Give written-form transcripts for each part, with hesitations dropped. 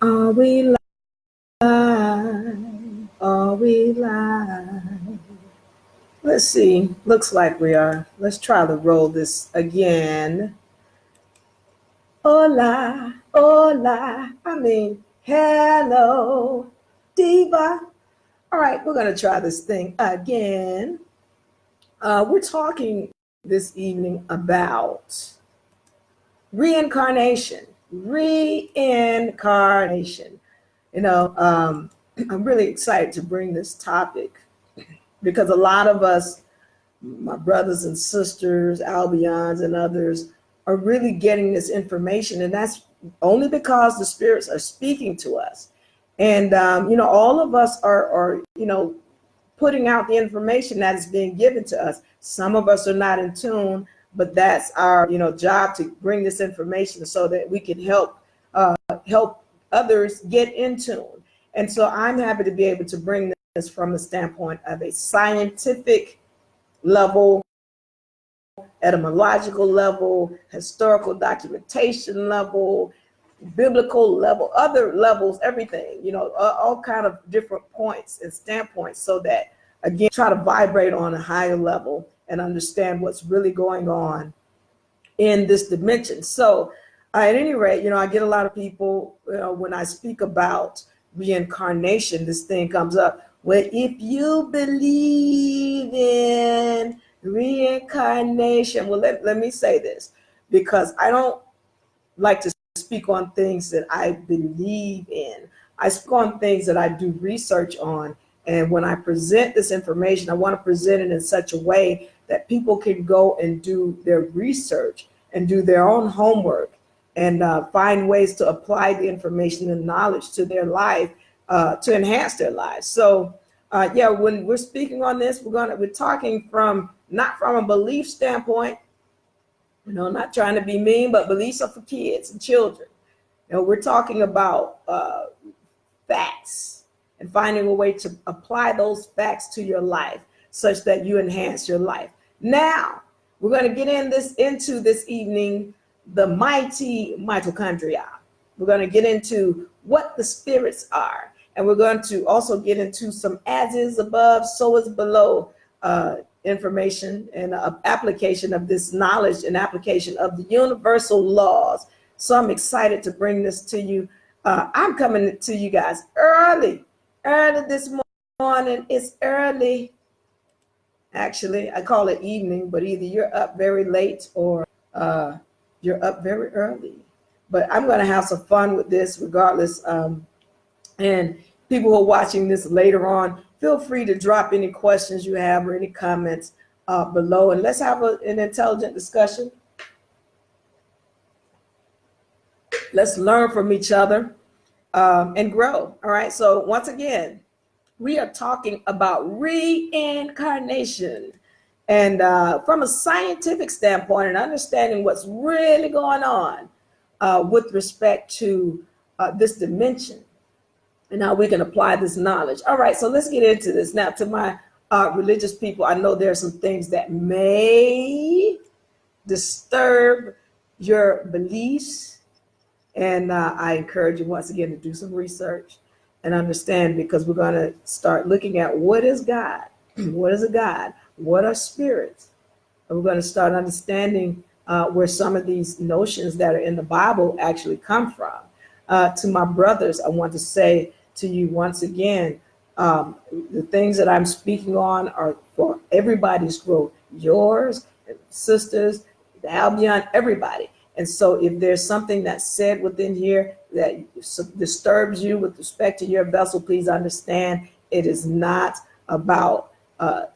Are we live? Are we live? Let's see. Looks like we are. Let's try to roll this again. Hola, hola. Hello, diva. All right, we're going to try this thing again. We're talking this evening about reincarnation. Reincarnation. I'm really excited to bring this topic because a lot of us, my brothers and sisters, Albions and others, are really getting this information. And that's only because the spirits are speaking to us. And, all of us are putting out the information that is being given to us. Some of us are not in tune, but that's our, job to bring this information so that we can help others get in tune. And so I'm happy to be able to bring this from the standpoint of a scientific level, etymological level, historical documentation level, biblical level, other levels, everything, all kind of different points and standpoints, so that, again, try to vibrate on a higher level and understand what's really going on in this dimension. So at any rate, I get a lot of people, when I speak about reincarnation, this thing comes up. Well, if you believe in reincarnation, well, let me say this, because I don't like to speak on things that I believe in. I speak on things that I do research on. And when I present this information, I want to present it in such a way that people can go and do their research and do their own homework and find ways to apply the information and knowledge to their life, to enhance their lives. So when we're speaking on this, we're talking not from a belief standpoint, not trying to be mean, but beliefs are for kids and children. We're talking about facts and finding a way to apply those facts to your life such that you enhance your life. Now, we're going to get into this evening, the mighty mitochondria. We're going to get into what the spirits are. And we're going to also get into some as is above, so is below information and application of this knowledge and application of the universal laws. So I'm excited to bring this to you. I'm coming to you guys early this morning. It's early. Actually, I call it evening, but either you're up very late or you're up very early. But I'm going to have some fun with this regardless. And people who are watching this later on, feel free to drop any questions you have or any comments below, and let's have an intelligent discussion. Let's learn from each other and grow. All right. So once again, we are talking about reincarnation, and from a scientific standpoint and understanding what's really going on with respect to this dimension and how we can apply this knowledge. All right, so let's get into this. Now, to my religious people, I know there are some things that may disturb your beliefs, and I encourage you once again to do some research and understand, because we're going to start looking at what is God, what is a God, what are spirits, and we're going to start understanding where some of these notions that are in the Bible actually come from. To my brothers, I want to say to you once again, the things that I'm speaking on are for everybody's growth, yours, sisters, the Albion, everybody. And so if there's something that's said within here that disturbs you with respect to your vessel, please understand it is not about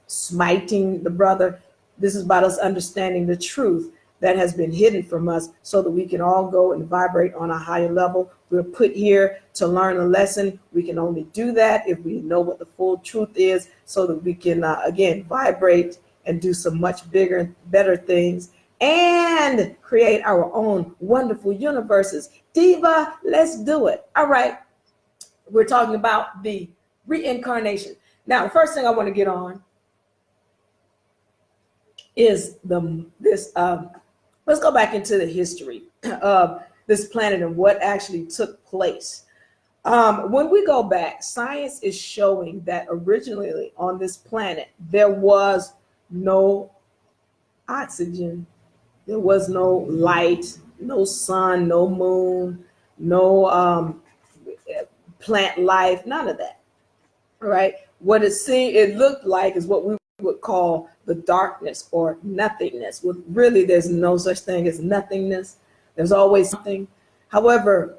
smiting the brother. This is about us understanding the truth that has been hidden from us so that we can all go and vibrate on a higher level. We're put here to learn a lesson. We can only do that if we know what the full truth is, so that we can, again, vibrate and do some much bigger, better things and create our own wonderful universes. Diva, let's do it. All right. We're talking about the reincarnation. Now, the first thing I want to get on is let's go back into the history of this planet and what actually took place. When we go back, science is showing that originally on this planet, there was no oxygen, there was no light, no sun, no moon, no plant life, none of that. All right. What it looked like is what we would call the darkness or nothingness. Well, really, there's no such thing as nothingness. There's always something. However,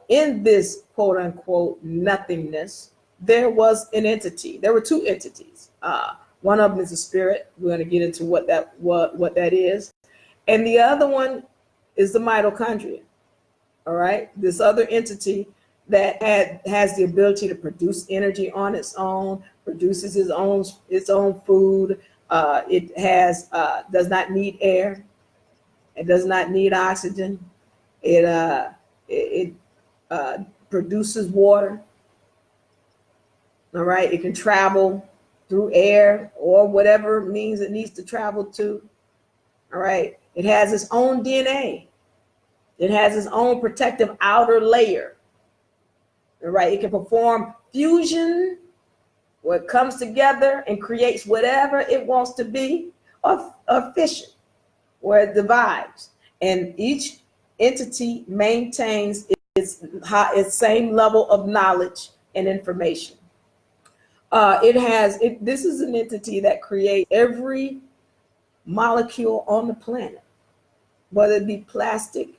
in this quote unquote nothingness, there was an entity. There were two entities. One of them is a spirit. We're going to get into what that is, and the other one is the mitochondria. All right, this other entity that has the ability to produce energy on its own, produces its own food. It does not need air. It does not need oxygen. It produces water. All right, it can travel through air or whatever means it needs to travel to. All right, it has its own DNA. It has its own protective outer layer. All right, it can perform fusion where it comes together and creates whatever it wants to be, or fission where it divides. And each entity maintains its same level of knowledge and information. This is an entity that creates every molecule on the planet, whether it be plastic,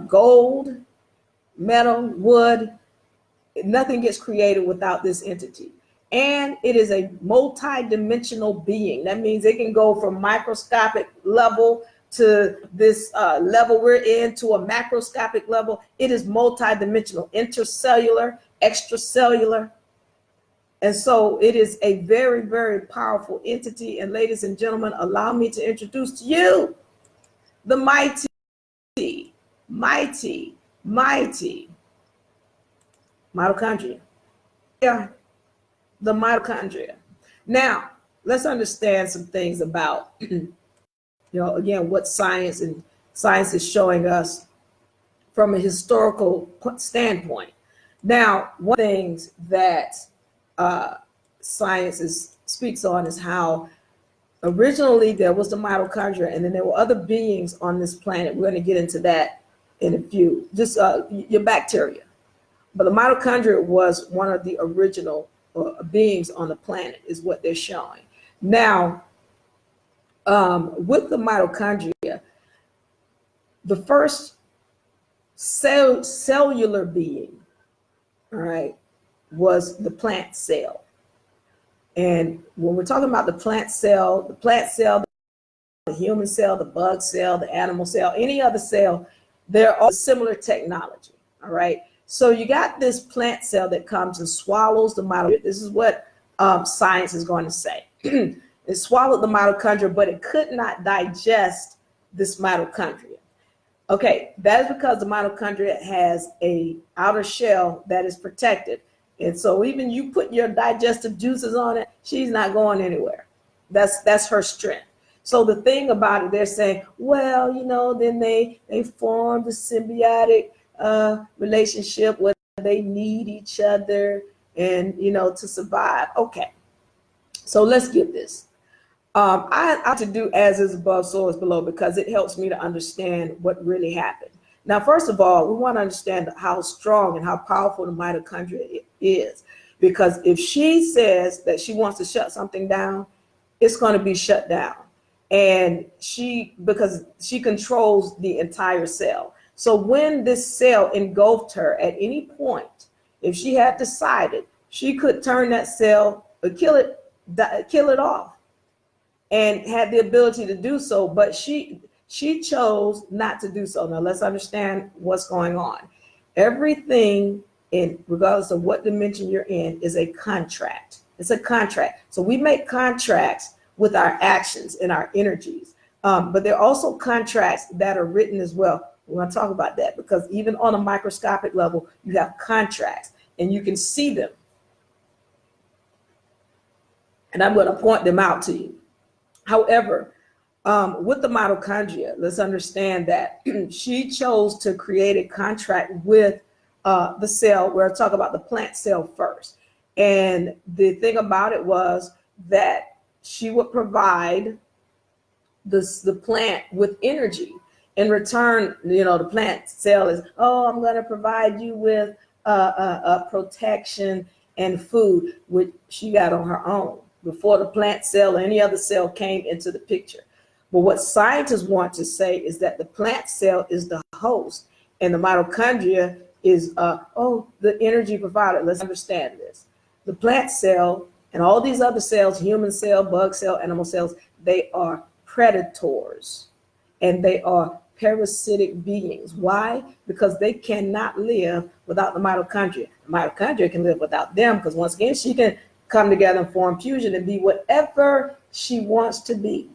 gold, metal, wood. Nothing gets created without this entity. And it is a multi-dimensional being. That means it can go from microscopic level to this level we're in to a macroscopic level. It is multi-dimensional, intercellular, extracellular. And so it is a very, very powerful entity. And ladies and gentlemen, allow me to introduce to you the mighty mitochondria. Yeah, the mitochondria. Now, let's understand some things about, again, what science is showing us from a historical standpoint. Now, one of the things that science speaks on is how originally there was the mitochondria, and then there were other beings on this planet. We're going to get into that in a few, just your bacteria. But the mitochondria was one of the original beings on the planet, is what they're showing. Now, with the mitochondria, the first cellular being, all right, was the plant cell. And when we're talking about the plant cell, the human cell, the bug cell, the animal cell, any other cell, they're all similar technology, all right? So you got this plant cell that comes and swallows the mitochondria. This is what science is going to say. It swallowed the mitochondria, but it could not digest this mitochondria. Okay, that is because the mitochondria has a outer shell that is protected. And so even you put your digestive juices on it, she's not going anywhere. That's her strength. So the thing about it, they're saying, well, then they formed a symbiotic relationship where they need each other and, to survive. Okay, so let's get this. I have to do as is above, so is below, because it helps me to understand what really happened. Now, first of all, we want to understand how strong and how powerful the mitochondria is, because if she says that she wants to shut something down, it's going to be shut down. And because she controls the entire cell. So when this cell engulfed her at any point, if she had decided, she could turn that cell, kill it off, and had the ability to do so, but she chose not to do so. Now let's understand what's going on. Everything, regardless of what dimension you're in, is a contract. It's a contract. So we make contracts with our actions and our energies, but there are also contracts that are written as well. We're going to talk about that, because even on a microscopic level, you have contracts and you can see them. And I'm going to point them out to you. However, With the mitochondria, let's understand that she chose to create a contract with the cell. We're talking about the plant cell first. And the thing about it was that she would provide the plant with energy. In return, the plant cell is, oh, I'm going to provide you with protection and food, which she got on her own before the plant cell or any other cell came into the picture. But what scientists want to say is that the plant cell is the host and the mitochondria is, the energy provider. Let's understand this. The plant cell and all these other cells, human cell, bug cell, animal cells, they are predators and they are parasitic beings. Why? Because they cannot live without the mitochondria. The mitochondria can live without them because, once again, she can come together and form fusion and be whatever she wants to be.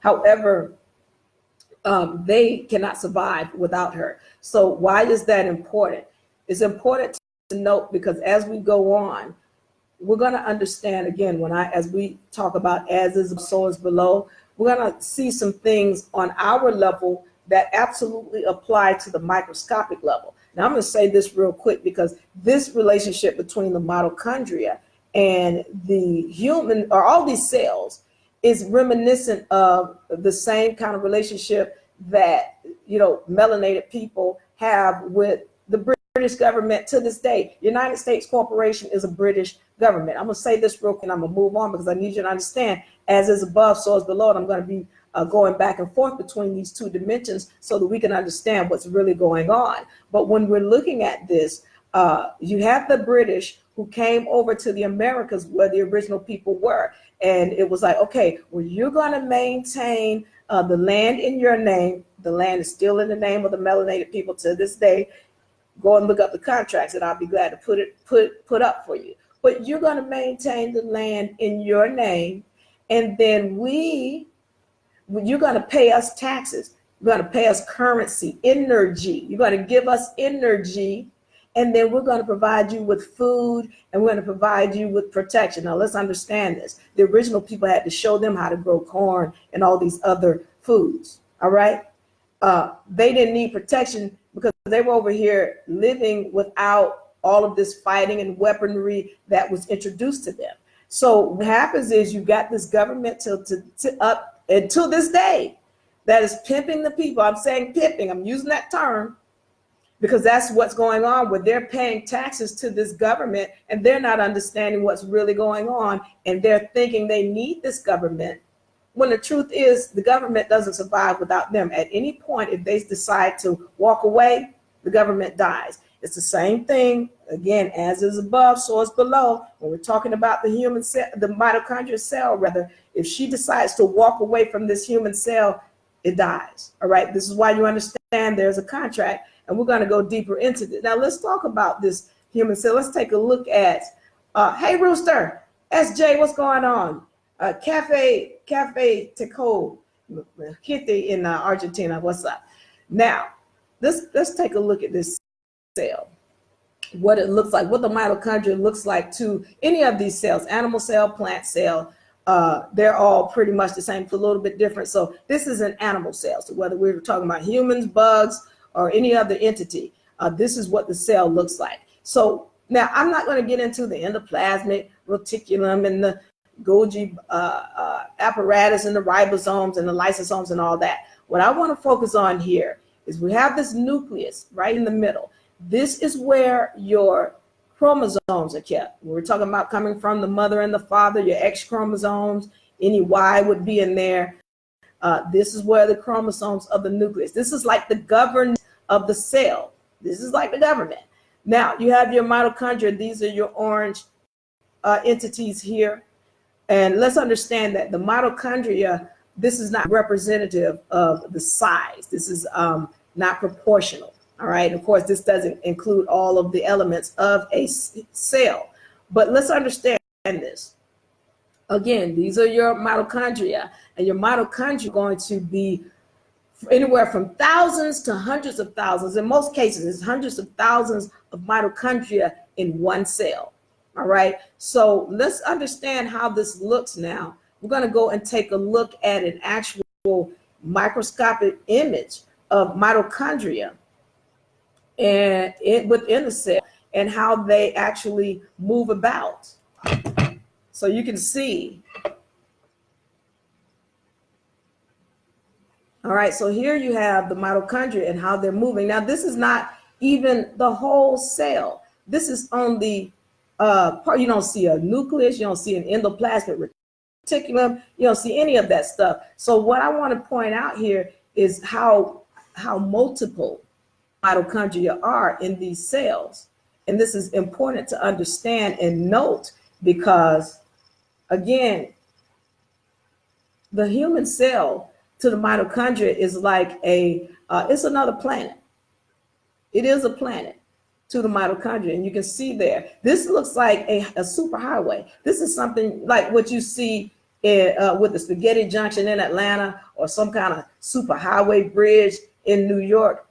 However, they cannot survive without her. So why is that important? It's important to note because as we go on, we're going to understand, again, as we talk about as is, so is below, we're going to see some things on our level that absolutely apply to the microscopic level. Now, I'm going to say this real quick because this relationship between the mitochondria and the human, or all these cells, is reminiscent of the same kind of relationship that, melanated people have with the British government to this day. United States Corporation is a British government. I'm going to say this real quick and I'm going to move on because I need you to understand, as is above, so is below. And I'm going to be going back and forth between these two dimensions so that we can understand what's really going on. But when we're looking at this, you have the British who came over to the Americas where the original people were. And it was like, okay, well, you're going to maintain the land in your name. The land is still in the name of the melanated people to this day. Go and look up the contracts and I'll be glad to put up for you. But you're going to maintain the land in your name. And then you're going to pay us taxes. You're going to pay us currency, energy. You're going to give us energy. And then we're going to provide you with food and we're going to provide you with protection. Now, let's understand this. The original people had to show them how to grow corn and all these other foods. All right. They didn't need protection because they were over here living without all of this fighting and weaponry that was introduced to them. So what happens is you got this government up until this day that is pimping the people. I'm saying pimping. I'm using that term because that's what's going on, where they're paying taxes to this government and they're not understanding what's really going on. And they're thinking they need this government, when the truth is the government doesn't survive without them. At any point, if they decide to walk away, the government dies. It's the same thing, again, as is above, so is below. When we're talking about the human cell, the mitochondrial cell, rather, if she decides to walk away from this human cell, it dies. All right. This is why you understand there's a contract. And we're going to go deeper into this. Now, let's talk about this human cell. Let's take a look at, hey, Rooster, SJ, what's going on? Cafe Teco, Kitty in Argentina, what's up? Now, let's take a look at this cell, what it looks like, what the mitochondria looks like to any of these cells, animal cell, plant cell. They're all pretty much the same, it's a little bit different. So this is an animal cell. So whether we're talking about humans, bugs, or any other entity, this is what the cell looks like. So now I'm not going to get into the endoplasmic reticulum and the Golgi apparatus and the ribosomes and the lysosomes and all that. What I want to focus on here is we have this nucleus right in the middle. This is where your chromosomes are kept. We're talking about coming from the mother and the father, your X chromosomes, any Y would be in there. This is where the chromosomes of the nucleus. This is like the governance of the cell. This is like the government. Now you have your mitochondria. These are your orange entities here. And let's understand that the mitochondria, this is not representative of the size. This is not proportional. All right. Of course, this doesn't include all of the elements of a cell. But let's understand this. Again, these are your mitochondria, and your mitochondria are going to be anywhere from thousands to hundreds of thousands. In most cases, it's hundreds of thousands of mitochondria in one cell. All right. So let's understand how this looks now. We're going to go and take a look at an actual microscopic image of mitochondria and within the cell and how they actually move about. So you can see. All right, so here you have the mitochondria and how they're moving. Now, this is not even the whole cell. This is on the part. You don't see a nucleus, you don't see an endoplasmic reticulum, you don't see any of that stuff. So what I want to point out here is how multiple mitochondria are in these cells. And this is important to understand and note because, again, the human cell to the mitochondria is like it's another planet. It is a planet to the mitochondria. And you can see there, this looks like a superhighway. This is something like what you see with the Spaghetti Junction in Atlanta or some kind of superhighway bridge in New York.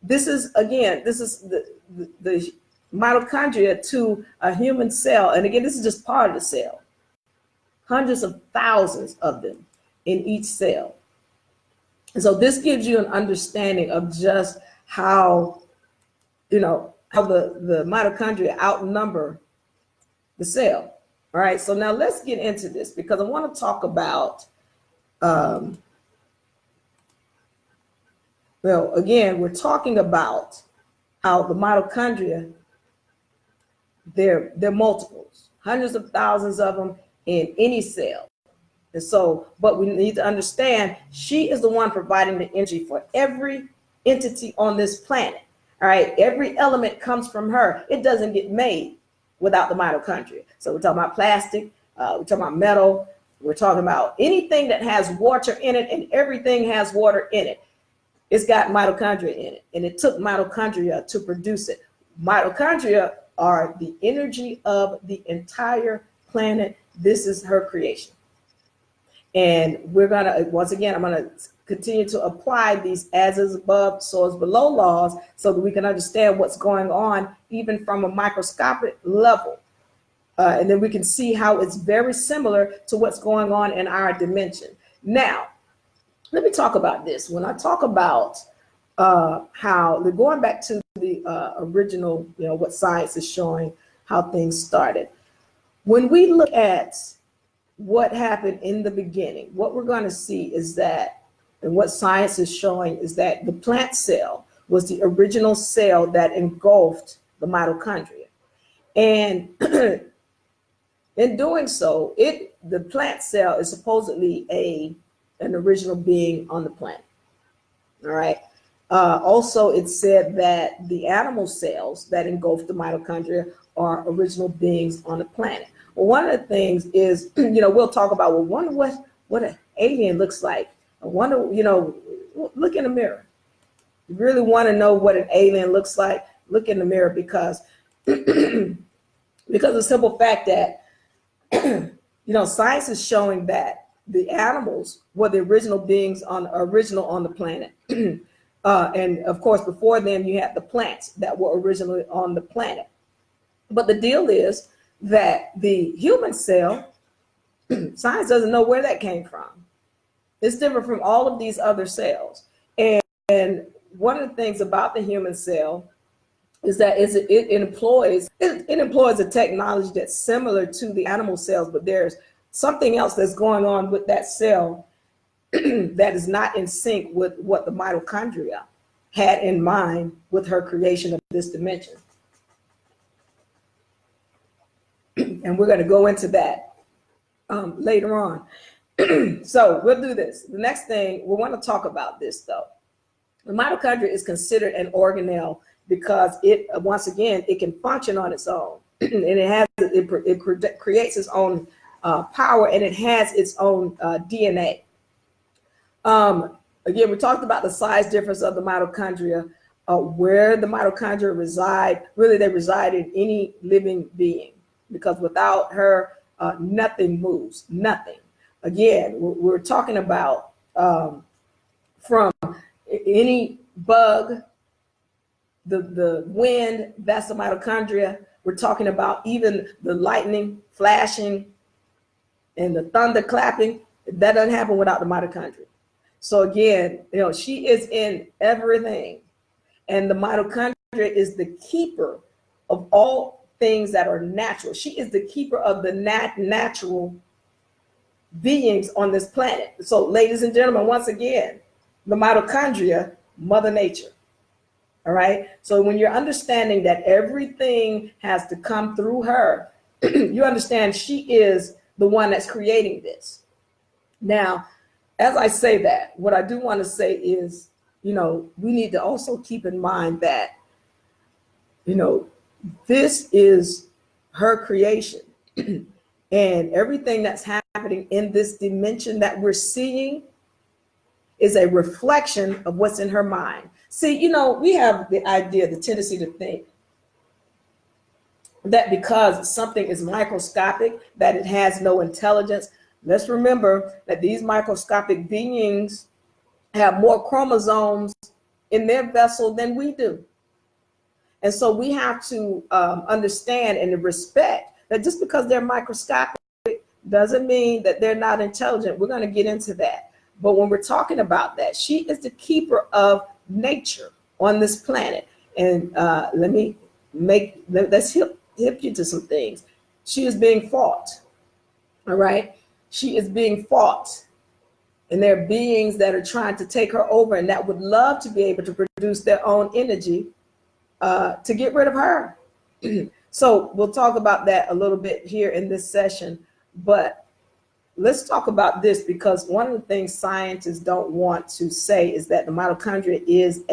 This is, again, this is the mitochondria to a human cell. And again, this is just part of the cell. Hundreds of thousands of them in each cell. And so this gives you an understanding of just how, how the mitochondria outnumber the cell. All right, so now let's get into this because I want to talk about, well, again, we're talking about how the mitochondria, they're multiples, hundreds of thousands of them in any cell. And so, but we need to understand she is the one providing the energy for every entity on this planet. All right, every element comes from her. It doesn't get made without the mitochondria. So we're talking about plastic, we're talking about metal, we're talking about anything that has water in it, and everything has water in it. It's got mitochondria in it, and it took mitochondria to produce it. Mitochondria are the energy of the entire planet. This is her creation. And we're going to, once again, I'm going to continue to apply these as is above, so is below laws so that we can understand what's going on even from a microscopic level. And then we can see how it's very similar to what's going on in our dimension. Now, let me talk about this. When I talk about how, going back to the original, what science is showing, how things started. When we look at what happened in the beginning, what we're going to see is that, and what science is showing is that the plant cell was the original cell that engulfed the mitochondria. And in doing so, the plant cell is supposedly an original being on the planet. All right. Also, it said that the animal cells that engulf the mitochondria are original beings on the planet. Well, one of the things is, we'll talk about, well, wonder what an alien looks like. I wonder, look in the mirror. You really want to know what an alien looks like? Look in the mirror because the simple fact that, science is showing that the animals were the original beings on the planet. And of course, before them, you had the plants that were originally on the planet. But the deal is that the human cell, science doesn't know where that came from. It's different from all of these other cells. And one of the things about the human cell is that it employs a technology that's similar to the animal cells, but there's something else that's going on with that cell that is not in sync with what the mitochondria had in mind with her creation of this dimension. And we're going to go into that later on. So we'll do this. The next thing, we want to talk about this though. The mitochondria is considered an organelle because once again, it can function on its own. And it creates its own power, and it has its own DNA. Again, we talked about the size difference of the mitochondria, where the mitochondria reside. Really, they reside in any living being, because without her, nothing moves, nothing. Again, we're talking about from any bug, the wind, that's the mitochondria. We're talking about even the lightning flashing and the thunder clapping. That doesn't happen without the mitochondria. So again, she is in everything. And the mitochondria is the keeper of all things that are natural. She is the keeper of the natural beings on this planet. So ladies and gentlemen, once again, the mitochondria, Mother Nature. All right. So when you're understanding that everything has to come through her, you understand she is the one that's creating this. Now, as I say that, what I do want to say is, we need to also keep in mind that, this is her creation. And everything that's happening in this dimension that we're seeing is a reflection of what's in her mind. See, we have the idea, the tendency to think that because something is microscopic, that it has no intelligence. Let's remember that these microscopic beings have more chromosomes in their vessel than we do. And so we have to understand and respect that just because they're microscopic doesn't mean that they're not intelligent. We're going to get into that. But when we're talking about that, she is the keeper of nature on this planet. And let's hip you to some things. She is being fought. All right. She is being fought. And there are beings that are trying to take her over and that would love to be able to produce their own energy to get rid of her. So we'll talk about that a little bit here in this session. But let's talk about this, because one of the things scientists don't want to say is that the mitochondria is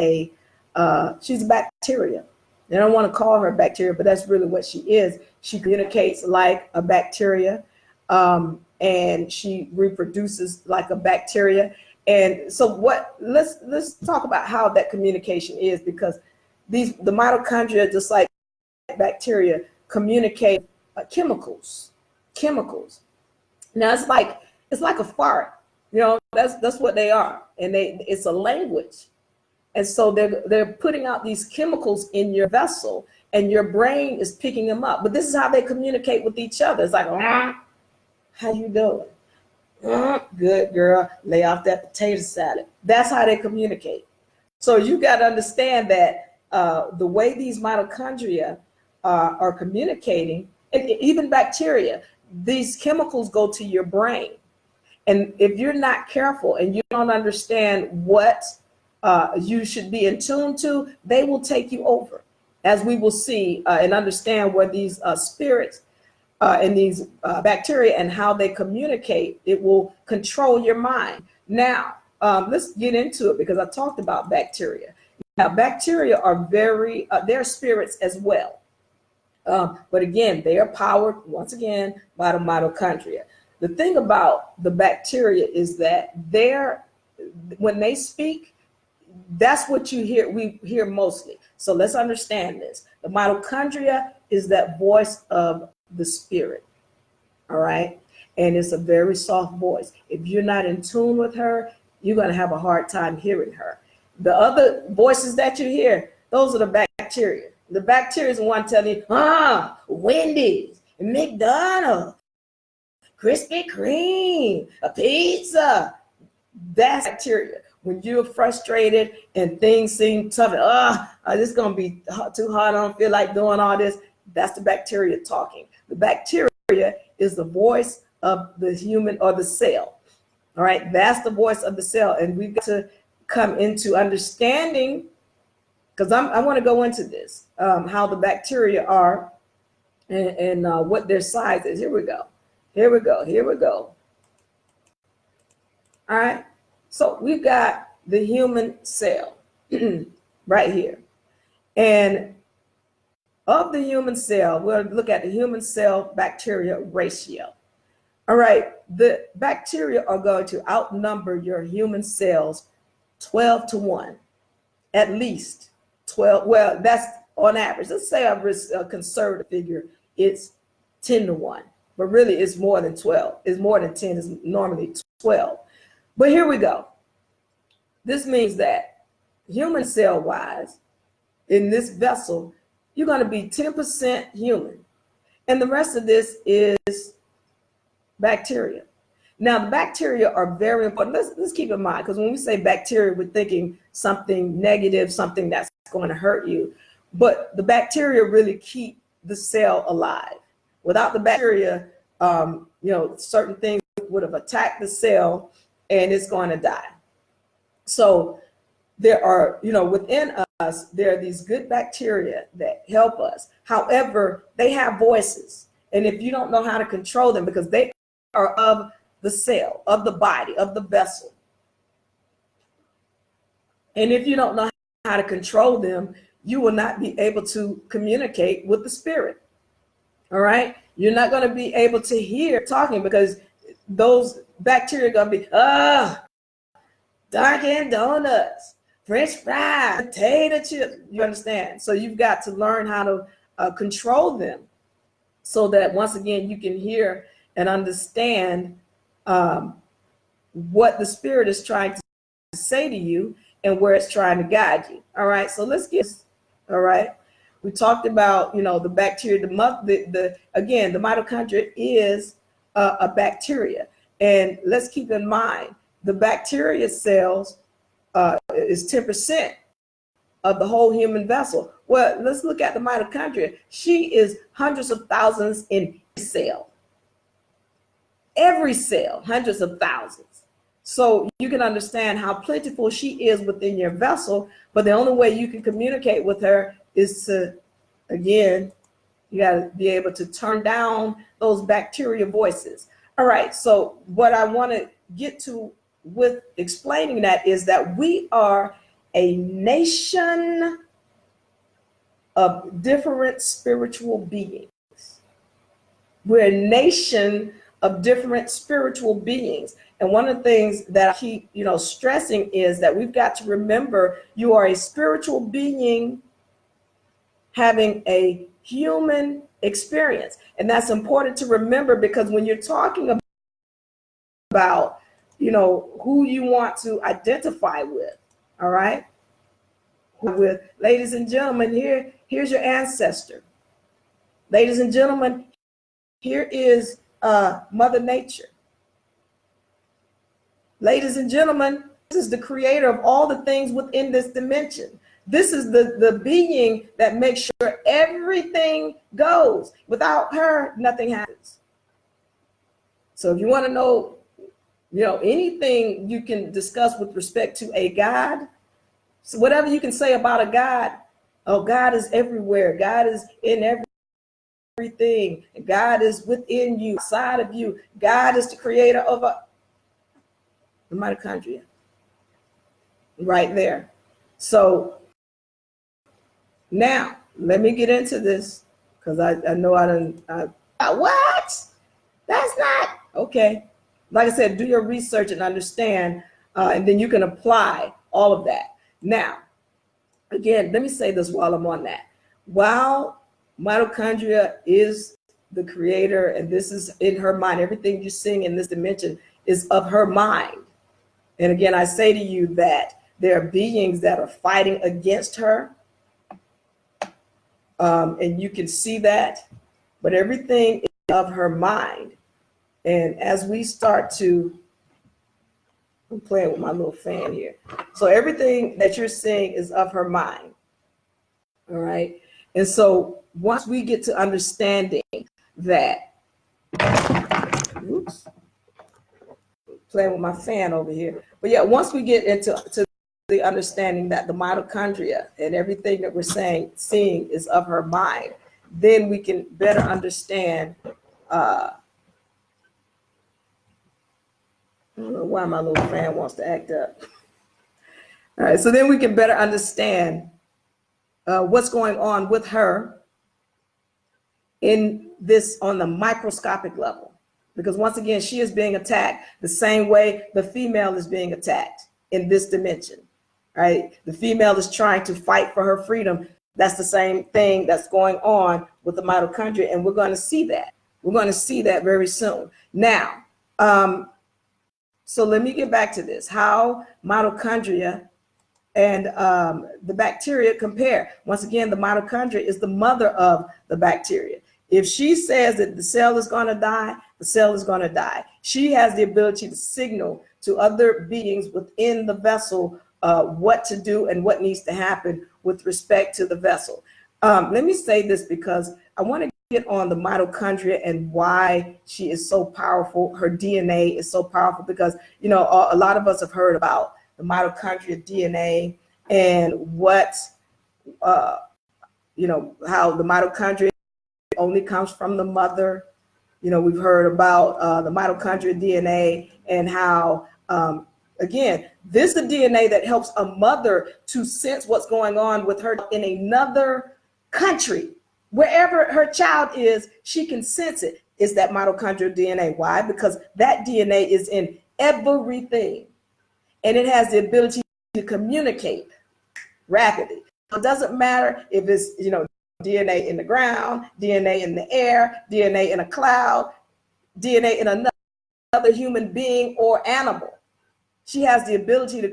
she's a bacteria. They don't want to call her bacteria, but that's really what she is. She communicates like a bacteria, and she reproduces like a bacteria. And so let's talk about how that communication is, because the mitochondria, just like bacteria, communicate chemicals. Now it's like a fart, that's what they are. And it's a language. And so they're putting out these chemicals in your vessel, and your brain is picking them up. But this is how they communicate with each other. It's like, how you doing? Good, girl. Lay off that potato salad. That's how they communicate. So you got to understand that the way these mitochondria are communicating, and even bacteria, these chemicals go to your brain. And if you're not careful and you don't understand what you should be in tune to, they will take you over, as we will see and understand where these spirits and these bacteria and how they communicate. It will control your mind. Now, let's get into it, because I talked about bacteria. Now, bacteria are they're spirits as well. But again, they are powered, once again, by the mitochondria. The thing about the bacteria is that when they speak, that's what we hear mostly. So let's understand this. The mitochondria is that voice of the spirit. All right. And it's a very soft voice. If you're not in tune with her, you're going to have a hard time hearing her. The other voices that you hear, those are the bacteria. The bacteria is the one telling you, Wendy's, McDonald's, Krispy Kreme, a pizza. That's bacteria. When you're frustrated and things seem tough, this is going to be too hard, I don't feel like doing all this, that's the bacteria talking. The bacteria is the voice of the human or the cell. All right, that's the voice of the cell. And we've got to come into understanding, because I want to go into this, how the bacteria are and what their size is. Here we go. All right. So we've got the human cell right here. And of the human cell, we'll look at the human cell bacteria ratio. All right. The bacteria are going to outnumber your human cells 12 to 1, at least 12. Well, that's on average. Let's say a conservative figure, it's 10 to 1, but really it's more than 12. It's more than 10, it's normally 12. But here we go. This means that human cell wise, in this vessel, you're going to be 10% human. And the rest of this is bacteria. Now, the bacteria are very important. Let's keep in mind, because when we say bacteria, we're thinking something negative, something that's going to hurt you. But the bacteria really keep the cell alive. Without the bacteria, certain things would have attacked the cell and it's going to die. So there are, within us, there are these good bacteria that help us. However, they have voices. And if you don't know how to control them, because they are of the cell, of the body, of the vessel. And if you don't know how to control them, you will not be able to communicate with the spirit. All right? You're not going to be able to hear talking, because those bacteria are going to be, Dunkin' Donuts, French fries, potato chips. You understand? So you've got to learn how to control them, so that once again, you can hear and understand what the spirit is trying to say to you and where it's trying to guide you. All right. So let's get, all right. We talked about, the bacteria, the mitochondria is a bacteria. And let's keep in mind, the bacteria cells is 10% of the whole human vessel. Well, let's look at the mitochondria. She is hundreds of thousands in cell. Every cell, hundreds of thousands. So you can understand how plentiful she is within your vessel, but the only way you can communicate with her is to, again, you got to be able to turn down those bacteria voices. All right, so what I want to get to with explaining that is that we are a nation of different spiritual beings. We're a nation of different spiritual beings. And one of the things that I keep, stressing is that we've got to remember you are a spiritual being having a human experience. And that's important to remember, because when you're talking about, who you want to identify with, all right? With, ladies and gentlemen, here's your ancestor. Ladies and gentlemen, here is Mother Nature. Ladies and gentlemen, this is the creator of all the things within this dimension. This is the being that makes sure everything goes. Without her, nothing happens. So if you want to know, anything you can discuss with respect to a God, so whatever you can say about a God, God is everywhere. God is in everything. God is within you, outside of you. God is the creator of the mitochondria. Right there. So now let me get into this, because I know what? That's not okay. Like I said, do your research and understand, and then you can apply all of that. Now, again, let me say this while I'm on that. While mitochondria is the creator, and this is in her mind, everything you're seeing in this dimension is of her mind. And again, I say to you that there are beings that are fighting against her. And you can see that, but everything is of her mind. And as we start to, I'm playing with my little fan here. So everything that you're seeing is of her mind. All right. And so once we get to understanding that, oops, playing with my fan over here. But yeah, once we get into the understanding that the mitochondria and everything that we're seeing is of her mind, then we can better understand. I don't know why my little fan wants to act up. All right, so then we can better understand what's going on with her in this on the microscopic level. Because once again, she is being attacked the same way the female is being attacked in this dimension, right? The female is trying to fight for her freedom. That's the same thing that's going on with the mitochondria, and we're going to see that. We're going to see that very soon. Now, so let me get back to this, how mitochondria and the bacteria compare. Once again, the mitochondria is the mother of the bacteria. If she says that the cell is going to die, the cell is going to die. She has the ability to signal to other beings within the vessel what to do and what needs to happen with respect to the vessel. Let me say this because I want to get on the mitochondria and why she is so powerful. Her DNA is so powerful because, you know, a lot of us have heard about the mitochondria DNA and what, you know, how the mitochondria only comes from the mother. You know, we've heard about the mitochondrial DNA and how, again, this is the DNA that helps a mother to sense what's going on with her in another country. Wherever her child is, she can sense it. Is that mitochondrial DNA. Why? Because that DNA is in everything. And it has the ability to communicate rapidly. So it doesn't matter if it's, you know, DNA in the ground, DNA in the air, DNA in a cloud, DNA in another human being or animal. She has the ability to,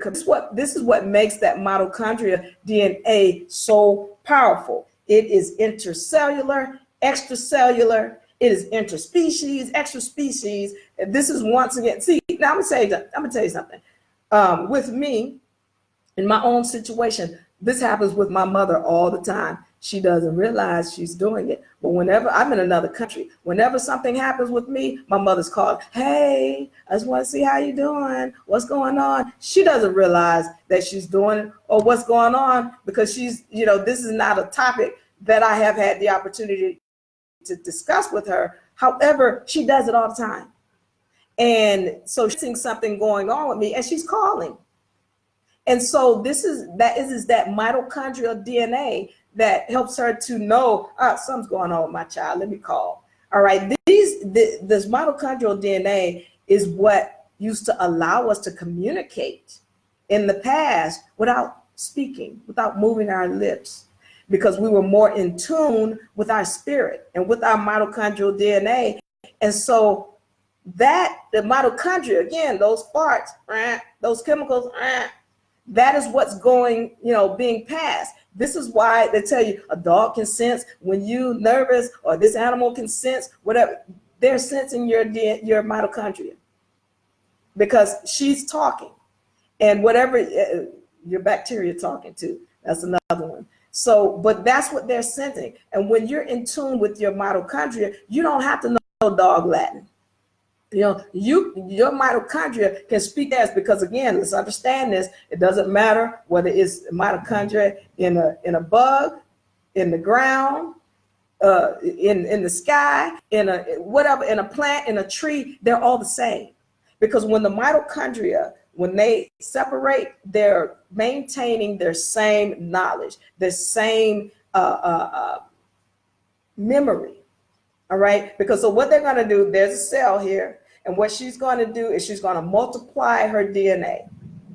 this is what makes that mitochondria DNA so powerful. It is intercellular, extracellular, it is interspecies, extraspecies. And this is once again, see, now I'm gonna tell you something. With me, in my own situation, this happens with my mother all the time. She doesn't realize she's doing it. But whenever I'm in another country, whenever something happens with me, my mother's called, hey, I just want to see how you're doing. What's going on? She doesn't realize that she's doing it or what's going on because she's, you know, this is not a topic that I have had the opportunity to discuss with her. However, she does it all the time. And so she's seeing something going on with me and she's calling. And so this is that mitochondrial DNA that helps her to know, something's going on with my child. Let me call. All right. This mitochondrial DNA is what used to allow us to communicate in the past without speaking, without moving our lips, because we were more in tune with our spirit and with our mitochondrial DNA. And so that the mitochondria, again, those parts, those chemicals, that is what's going, you know, being passed. This is why they tell you a dog can sense when you're nervous, or this animal can sense whatever. They're sensing your mitochondria because she's talking, and whatever your bacteria talking to, that's another one. So, but that's what they're sensing. And when you're in tune with your mitochondria, you don't have to know dog Latin. You know, your mitochondria can speak as, because again, let's understand this. It doesn't matter whether it's mitochondria in a bug, in the ground, in the sky, in a whatever, in a plant, in a tree, they're all the same. Because when the mitochondria, when they separate, they're maintaining their same knowledge, their same memory. All right, because so what they're going to do, there's a cell here, and what she's going to do is she's going to multiply her DNA.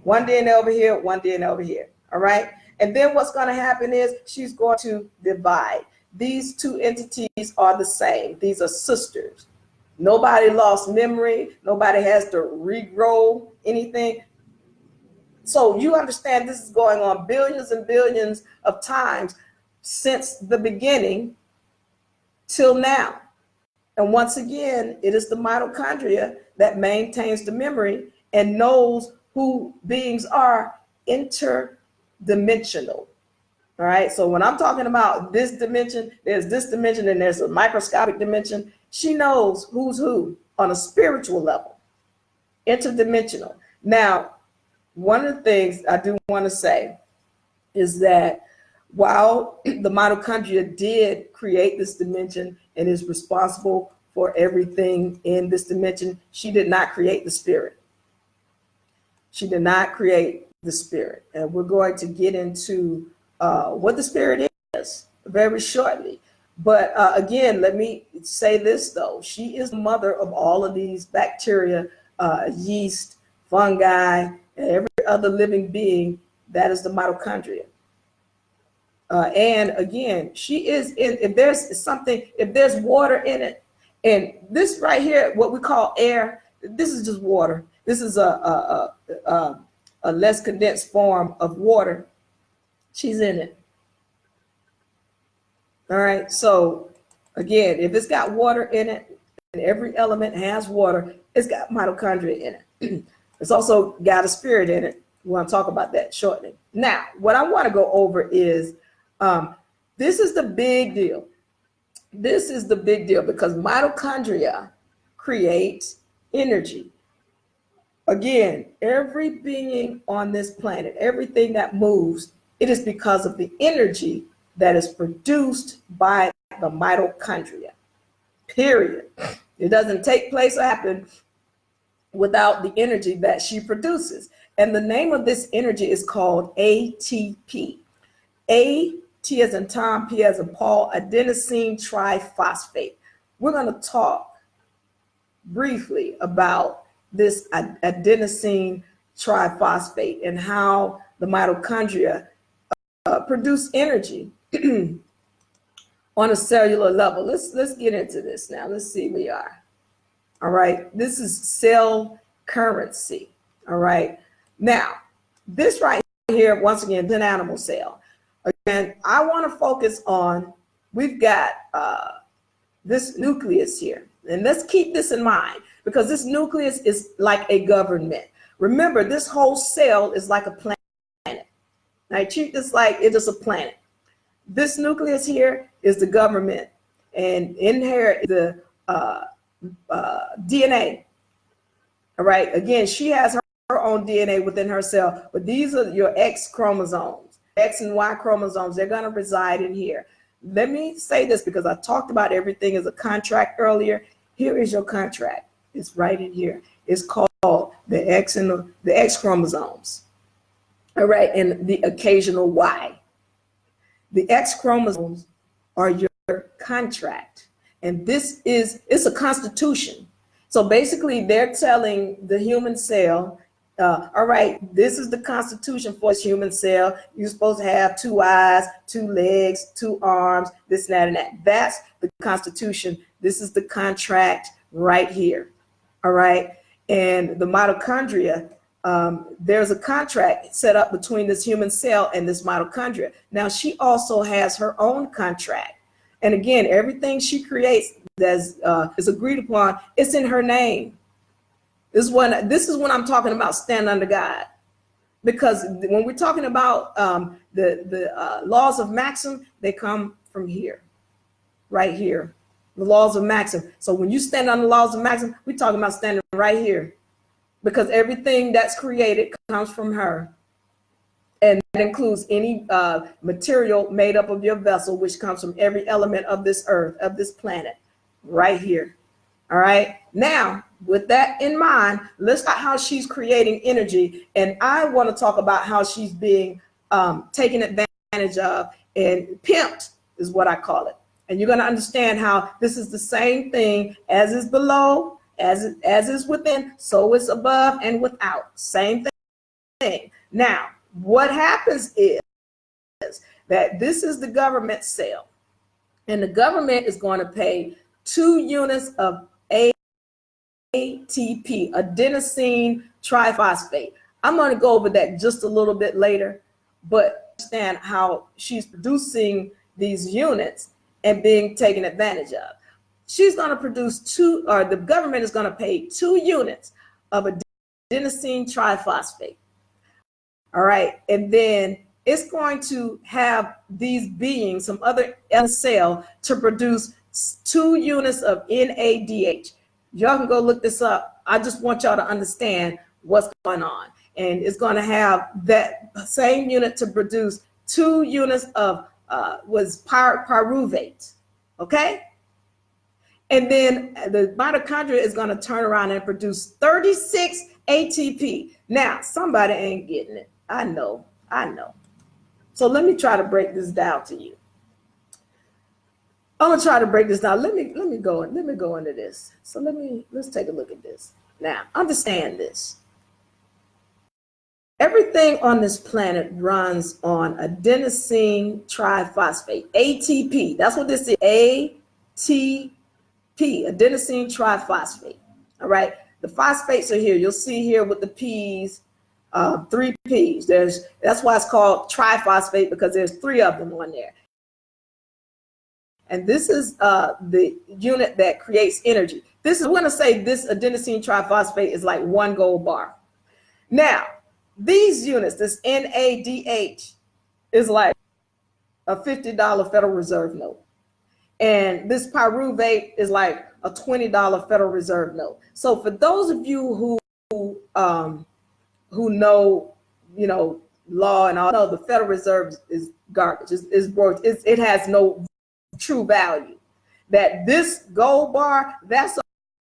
One DNA over here, one DNA over here. All right, and then what's going to happen is she's going to divide. These two entities are the same. These are sisters. Nobody lost memory. Nobody has to regrow anything. So you understand this is going on billions and billions of times since the beginning till now. And once again, it is the mitochondria that maintains the memory and knows who beings are interdimensional. All right. So when I'm talking about this dimension, there's this dimension and there's a microscopic dimension. She knows who's who on a spiritual level, interdimensional. Now, one of the things I do want to say is that while the mitochondria did create this dimension and is responsible for everything in this dimension, she did not create the spirit. She did not create the spirit. And we're going to get into what the spirit is very shortly. But again, let me say this though. She is the mother of all of these bacteria, yeast, fungi, and every other living being. That is the mitochondria. And again, she is in, if there's something, if there's water in it, and this right here, what we call air, this is just water. This is a less condensed form of water. She's in it. All right. So Again, if it's got water in it, and every element has water, it's got mitochondria in it. It's also got a spirit in it. We're going to talk about that shortly. Now, what I want to go over is this is the big deal. This is the big deal because mitochondria create energy. Again, every being on this planet, everything that moves, it is because of the energy that is produced by the mitochondria, period. It doesn't take place or happen without the energy that she produces. And the name of this energy is called ATP. A, T as in Tom, P as in Paul, adenosine triphosphate. We're going to talk briefly about this adenosine triphosphate and how the mitochondria produce energy on a cellular level. Let's get into this now. Let's see where we are. All right. This is cell currency. All right. Now, this right here, once again, is an animal cell. Again, I want to focus on, we've got this nucleus here. And let's keep this in mind because this nucleus is like a government. Remember, this whole cell is like a planet. Now, treat this like it is a planet. This nucleus here is the government, and in here is the DNA. All right. Again, she has her own DNA within her cell, but these are your X chromosomes, X and Y chromosomes. They're going to reside in here. Let me say this because I talked about everything as a contract earlier. Here is your contract. It's right in here. It's called the X and the X chromosomes. All right, and the occasional Y. The X chromosomes are your contract, and it's a constitution. So basically, they're telling the human cell, all right, this is the constitution for this human cell. You're supposed to have 2 eyes, 2 legs, 2 arms, this, that, and that. That's the constitution. This is the contract right here. All right, and the mitochondria. There's a contract set up between this human cell and this mitochondria. Now, she also has her own contract. And again, everything she creates that is agreed upon, it's in her name. This is when I'm talking about stand under God. Because when we're talking about the laws of maxim, they come from here, right here, the laws of maxim. So when you stand on the laws of maxim, we're talking about standing right here. Because everything that's created comes from her. And that includes any material made up of your vessel, which comes from every element of this earth, of this planet, right here. All right. Now, with that in mind, let's talk how she's creating energy. And I want to talk about how she's being taken advantage of and pimped is what I call it. And you're going to understand how this is the same thing as is below. As is within, so is above and without. Same thing. Now, what happens is that this is the government cell, and the government is going to pay 2 units of ATP, adenosine triphosphate. I'm going to go over that just a little bit later, but understand how she's producing these units and being taken advantage of. She's going to produce the government is going to pay 2 units of adenosine triphosphate. All right. And then it's going to have these beings, some other cell, to produce 2 units of NADH. Y'all can go look this up. I just want y'all to understand what's going on. And it's going to have that same unit to produce 2 units of pyruvate. Okay. And then the mitochondria is going to turn around and produce 36 ATP. Now, somebody ain't getting it. I know. So let me try to break this down to you. I'm gonna try to break this down. Let me go into this. So let's take a look at this. Now, understand this. Everything on this planet runs on adenosine triphosphate, ATP. That's what this is. ATP. Adenosine triphosphate. All right, the phosphates are here. You'll see here with the P's, 3 P's. That's why it's called triphosphate, because there's 3 of them on there. And this is the unit that creates energy. This is, we're going to say this adenosine triphosphate is like 1 gold bar. Now, these units, this NADH, is like a $50 Federal Reserve note. And this pyruvate is like a $20 Federal Reserve note. So for those of you who know, law and all, know the Federal Reserve is garbage. It has no true value. That this gold bar, that's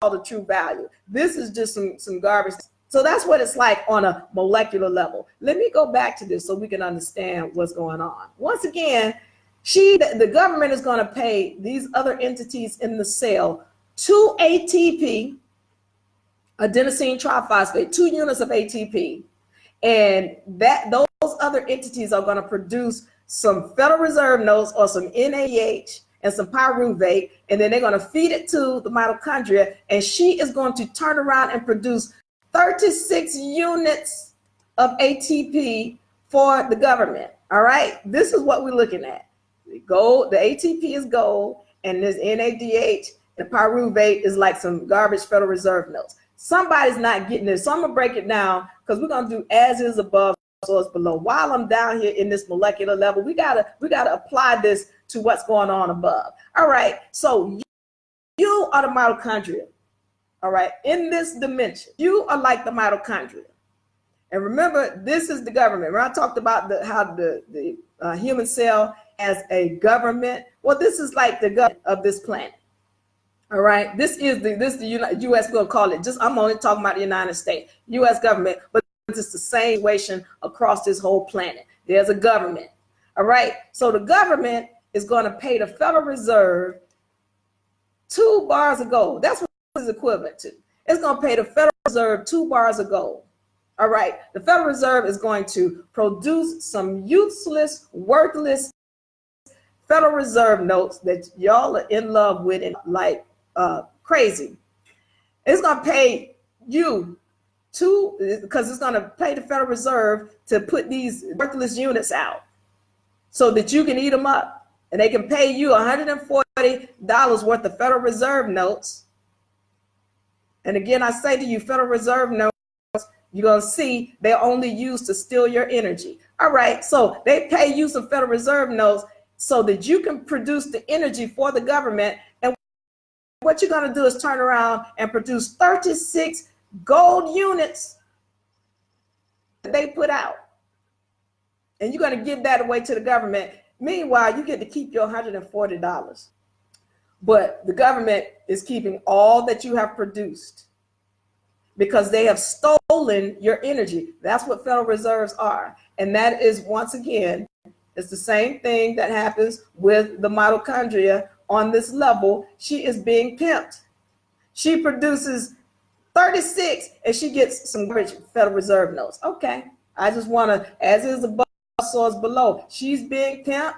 all the true value. This is just some garbage. So that's what it's like on a molecular level. Let me go back to this so we can understand what's going on. Once again, the government is going to pay these other entities in the cell 2 ATP, adenosine triphosphate, 2 units of ATP, and those other entities are going to produce some Federal Reserve notes or some NADH and some pyruvate, and then they're going to feed it to the mitochondria, and she is going to turn around and produce 36 units of ATP for the government. All right, this is what we're looking at. Gold, the ATP is gold, and this NADH and pyruvate is like some garbage Federal Reserve notes. Somebody's not getting this, so I'm gonna break it down because we're gonna do as is above, so it's below. While I'm down here in this molecular level, we gotta apply this to what's going on above. All right, so you are the mitochondria. All right, in this dimension, you are like the mitochondria. And remember, this is the government. When I talked about how the human cell has a government, well, this is like the government of this planet. All right, this is the U.S. We'll call it. I'm only talking about the United States, U.S. government, but it's the same situation across this whole planet. There's a government. All right, so the government is going to pay the Federal Reserve 2 bars of gold. That's what it's equivalent to. It's going to pay the Federal Reserve 2 bars of gold. All right, the Federal Reserve is going to produce some useless, worthless Federal Reserve notes that y'all are in love with and like crazy. It's going to pay you because it's going to pay the Federal Reserve to put these worthless units out so that you can eat them up. And they can pay you $140 worth of Federal Reserve notes. And again, I say to you, Federal Reserve notes, you're going to see they're only used to steal your energy. All right, so they pay you some Federal Reserve notes so that you can produce the energy for the government. And what you're going to do is turn around and produce 36 gold units that they put out. And you're going to give that away to the government. Meanwhile, you get to keep your $140. But the government is keeping all that you have produced because they have stolen your energy. That's what Federal Reserves are. And that is, once again, it's the same thing that happens with the mitochondria on this level. She is being pimped. She produces 36 and she gets some rich Federal Reserve notes. Okay, I just want to, as is above, so is below. She's being pimped,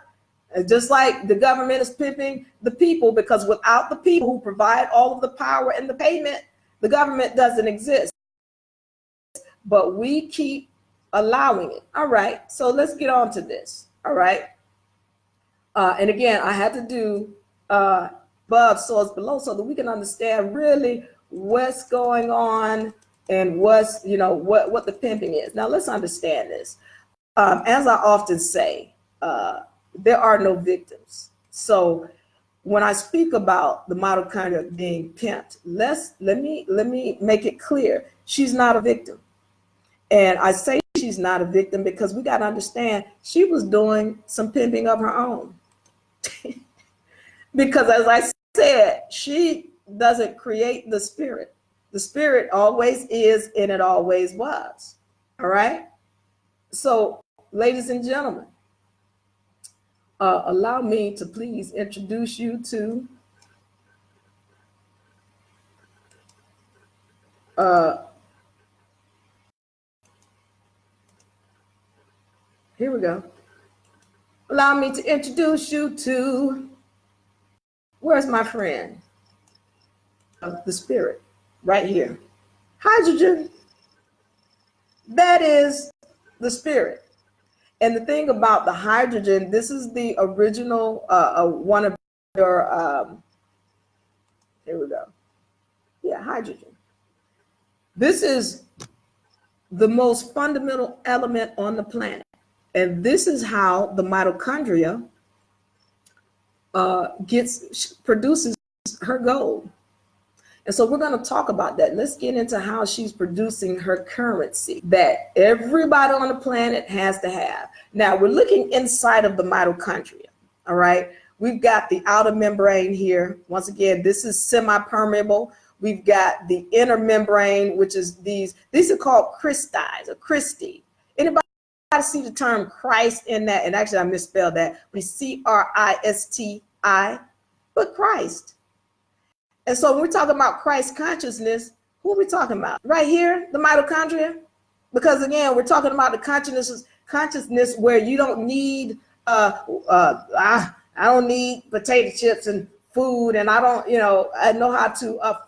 just like the government is pimping the people, because without the people who provide all of the power and the payment, the government doesn't exist. But we keep allowing it. All right, so let's get on to this. All right. And again, I had to do above, so it's below, so that we can understand really what's going on and what's, what the pimping is. Now let's understand this. As I often say, there are no victims. So when I speak about the mitochondria being pimped, let me make it clear. She's not a victim. And I say she's not a victim because we got to understand she was doing some pimping of her own. Because as I said, she doesn't create the spirit. The spirit always is and it always was. All right. So, ladies and gentlemen, allow me to please introduce you to here we go. Allow me to introduce you to, where's my friend? The spirit, right here. Hydrogen. That is the spirit. And the thing about the hydrogen, this is the original one of here we go. Yeah, hydrogen. This is the most fundamental element on the planet. And this is how the mitochondria produces her gold. And so we're going to talk about that. Let's get into how she's producing her currency that everybody on the planet has to have. Now we're looking inside of the mitochondria. All right. We've got the outer membrane here. Once again, this is semi-permeable. We've got the inner membrane, which is these are called cristae or cristae. Anybody see the term Christ in that? And actually I misspelled that. We C-R-I-S-T-I, but Christ. And so when we're talking about Christ consciousness, who are we talking about? Right here, the mitochondria? Because again, we're talking about the consciousness where you don't need, I don't need potato chips and food, and I don't, I know how to focus